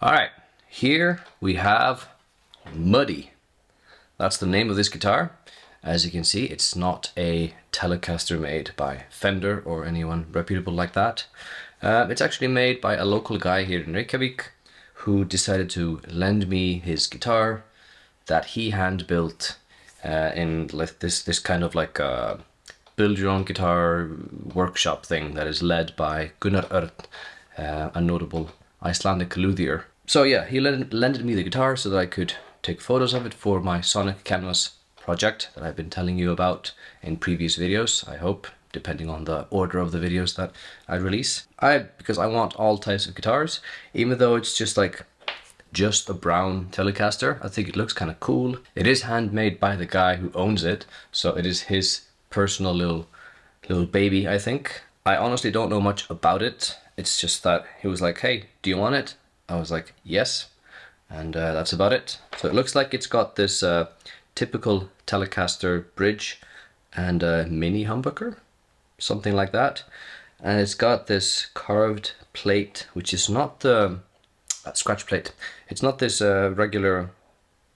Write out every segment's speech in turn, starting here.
Alright, here we have Muddy. That's the name of this guitar. As you can see, it's not a Telecaster made by Fender or anyone reputable like that. It's actually made by a local guy here in Reykjavik who decided to lend me his guitar that he hand built in this kind of like a build your own guitar workshop thing that is led by Gunnar Örn, a notable Icelandic luthier. So yeah, he lended me the guitar so that I could take photos of it for my Sonic Canvas project that I've been telling you about in previous videos, I hope, depending on the order of the videos that I release. Because I want all types of guitars, even though it's just a brown Telecaster, I think it looks kind of cool. It is handmade by the guy who owns it, so it is his personal little baby, I think. I honestly don't know much about it. It's just that he was like, hey, do you want it? I was like, yes. And that's about it. So it looks like it's got this typical Telecaster bridge and a mini humbucker, something like that. And it's got this carved plate, which is not the scratch plate. It's not this regular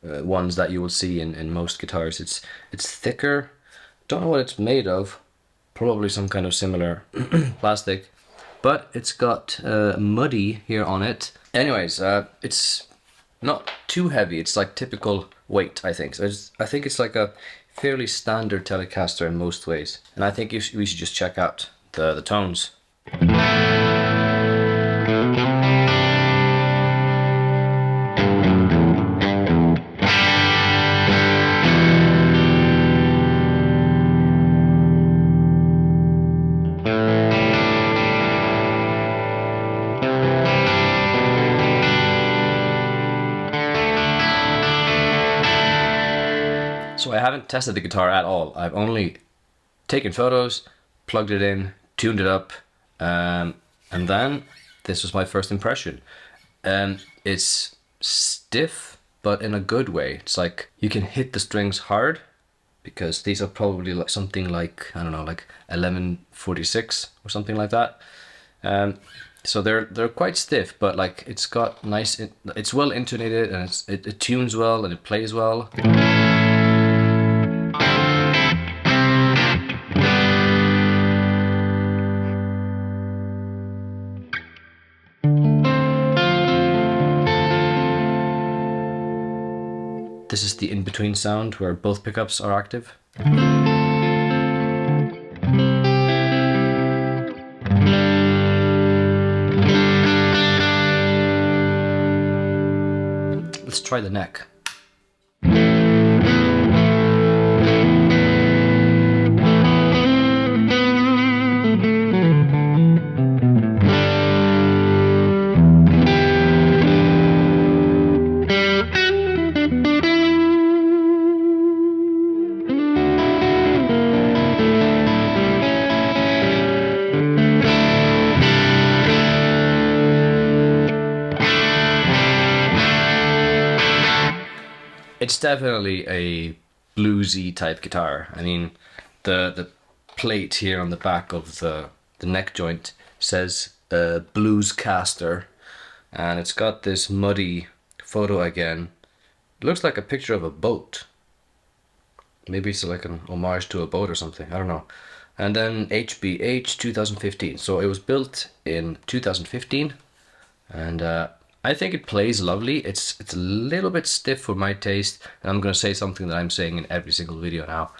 ones that you will see in most guitars. It's thicker. Don't know what it's made of. Probably some kind of similar plastic. But it's got Muddy here on it. Anyways, it's not too heavy. It's like typical weight, I think. So I think it's like a fairly standard Telecaster in most ways. And I think we should just check out the tones. So I haven't tested the guitar at all. I've only taken photos, plugged it in, tuned it up, and then this was my first impression. It's stiff, but in a good way. It's like you can hit the strings hard, because these are probably like something like, I don't know, like 1146 or something like that. So they're quite stiff, but like it's got nice, it's well intonated, and it tunes well and it plays well. This is the in-between sound where both pickups are active. Let's try the neck. It's definitely a bluesy type guitar. I mean, the plate here on the back of the neck joint says Bluescaster, and it's got this Muddy photo again. It looks like a picture of a boat. Maybe it's like an homage to a boat or something, I don't know. And then HBH 2015. So it was built in 2015, and I think it plays lovely. It's a little bit stiff for my taste, and I'm gonna say something that I'm saying in every single video now.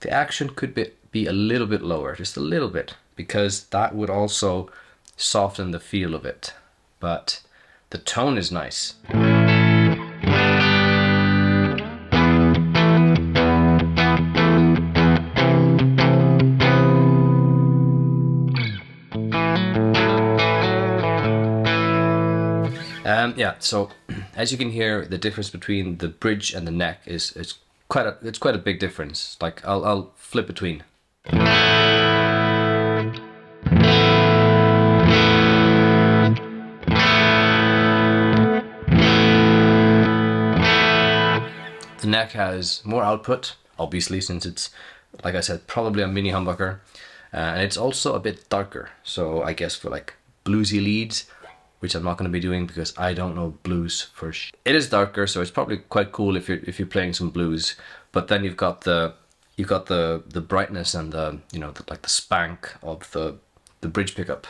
The action could be a little bit lower, just a little bit, because that would also soften the feel of it. But the tone is nice. Yeah, so as you can hear, the difference between the bridge and the neck is quite a big difference. Like I'll flip between. The neck has more output, obviously, since it's, like I said, probably a mini humbucker, and it's also a bit darker. So I guess for like bluesy leads, which I'm not going to be doing because I don't know blues It is darker, so it's probably quite cool if you're playing some blues. But then you've got the brightness and the like the spank of the bridge pickup.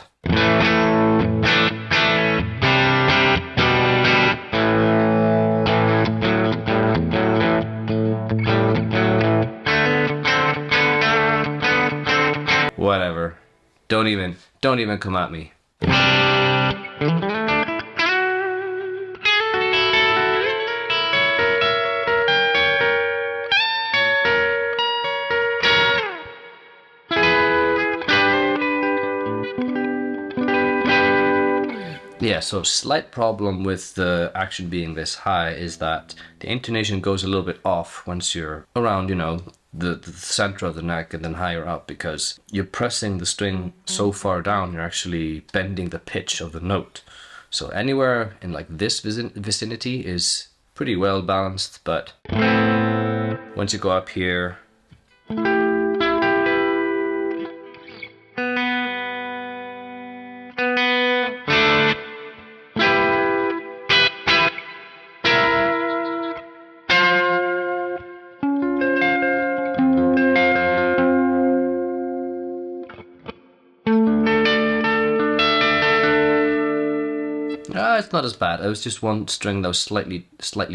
Whatever. Don't even come at me. Yeah, so slight problem with the action being this high is that the intonation goes a little bit off once you're around, the center of the neck and then higher up, because you're pressing the string so far down, you're actually bending the pitch of the note. So anywhere in like this vicinity is pretty well balanced, but once you go up here, it's not as bad. It was just one string that was slightly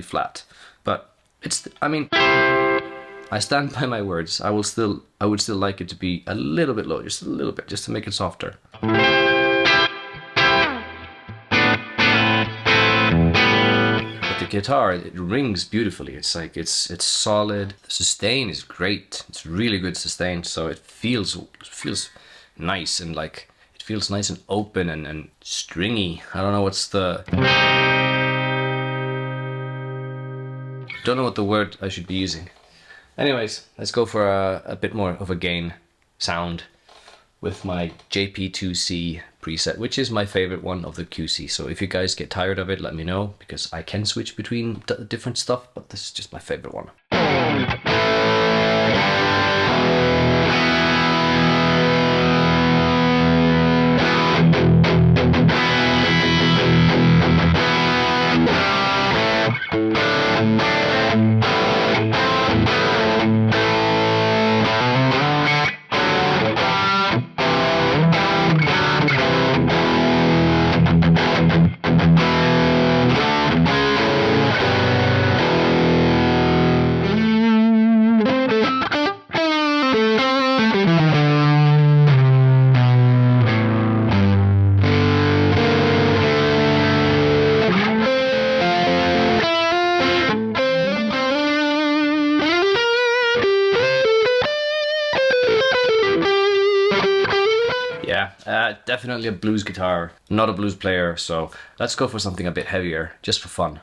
flat, but I stand by my words. I would still like it to be a little bit low, just a little bit, just to make it softer. But the guitar, it rings beautifully. It's like it's solid. The sustain is great. It's really good sustain, so it feels nice and like. Feels nice and open and stringy. I don't know what the word I should be using. Anyways, let's go for a bit more of a gain sound with my JP2C preset, which is my favorite one of the QC. So if you guys get tired of it, let me know, because I can switch between different stuff, but this is just my favorite one. Definitely a blues guitar, not a blues player, so let's go for something a bit heavier, just for fun.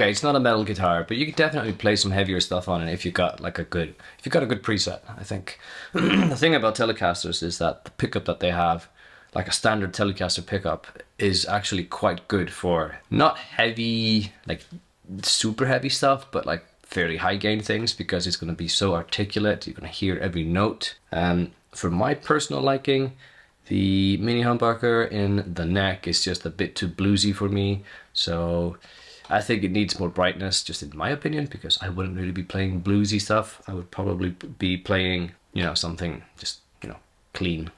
Okay, it's not a metal guitar, but you can definitely play some heavier stuff on it if you got like a good preset, I think. The thing about Telecasters is that the pickup that they have, like a standard Telecaster pickup, is actually quite good for not heavy, like super heavy stuff, but like fairly high gain things, because it's going to be so articulate. You're going to hear every note. For my personal liking, the mini humbucker in the neck is just a bit too bluesy for me, so I think it needs more brightness, just in my opinion, because I wouldn't really be playing bluesy stuff. I would probably be playing, you know, something just, you know, clean.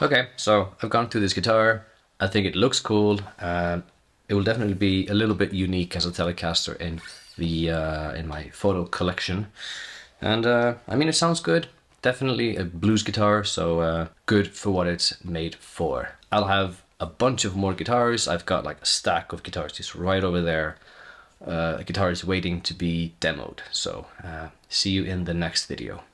Okay, so I've gone through this guitar. I think it looks cool. It will definitely be a little bit unique as a Telecaster in the in my photo collection, and I mean, it sounds good. Definitely a blues guitar, so good for what it's made for. I'll have a bunch of more guitars. I've got like a stack of guitars just right over there. A guitar is waiting to be demoed, so see you in the next video.